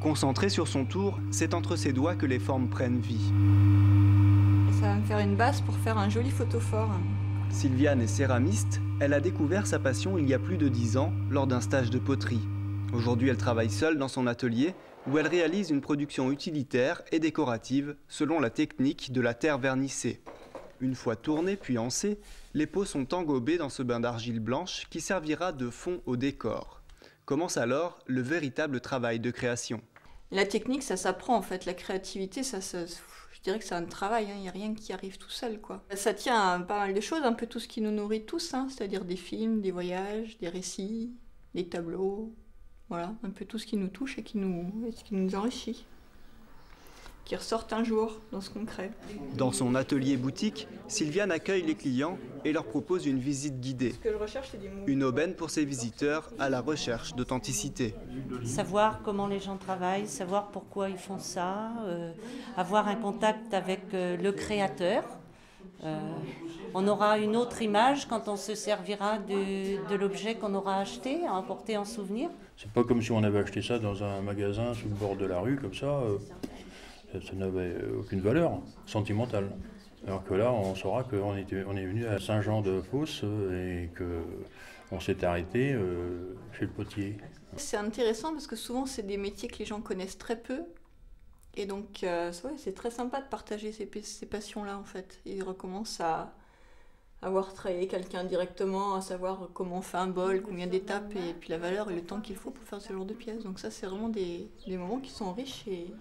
Concentrée sur son tour, c'est entre ses doigts que les formes prennent vie. Ça va me faire une base pour faire un joli photophore. Sylviane est céramiste, elle a découvert sa passion il y a plus de 10 ans lors d'un stage de poterie. Aujourd'hui, elle travaille seule dans son atelier où elle réalise une production utilitaire et décorative selon la technique de la terre vernissée. Une fois tournés puis ancés, les pots sont engobés dans ce bain d'argile blanche qui servira de fond au décor. Commence alors le véritable travail de création. La technique, ça s'apprend en fait. La créativité, je dirais que c'est un travail. Il n'y a rien qui arrive tout seul, quoi. Ça tient à pas mal de choses, un peu tout ce qui nous nourrit tous, c'est-à-dire des films, des voyages, des récits, des tableaux. Voilà, un peu tout ce qui nous touche et qui nous enrichit, qui ressortent un jour dans ce qu'on crée. Dans son atelier boutique, Sylviane accueille les clients et leur propose une visite guidée. Ce que je recherche, c'est des mots. Une aubaine pour ses visiteurs à la recherche d'authenticité. Savoir comment les gens travaillent, savoir pourquoi ils font ça, avoir un contact avec le créateur. On aura une autre image quand on se servira de l'objet qu'on aura acheté, à emporter en souvenir. C'est pas comme si on avait acheté ça dans un magasin sur le bord de la rue, comme ça. Ça n'avait aucune valeur sentimentale. Alors que là, on saura qu'on est venu à Saint-Jean-de-Fosse et qu'on s'est arrêté chez le potier. C'est intéressant parce que souvent, c'est des métiers que les gens connaissent très peu. Et donc, c'est très sympa de partager ces passions-là, en fait. Ils recommencent à avoir travaillé quelqu'un directement, à savoir comment on fait un bol, combien d'étapes, et puis la valeur et le temps qu'il faut pour faire ce genre de pièces. Donc ça, c'est vraiment des moments qui sont riches et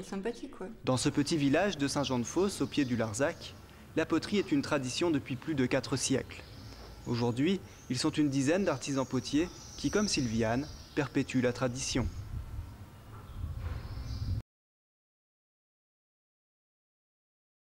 sympathiques, ouais. Dans ce petit village de Saint-Jean-de-Fosse, au pied du Larzac, la poterie est une tradition depuis plus de 4 siècles. Aujourd'hui, ils sont une dizaine d'artisans potiers qui, comme Sylviane, perpétuent la tradition.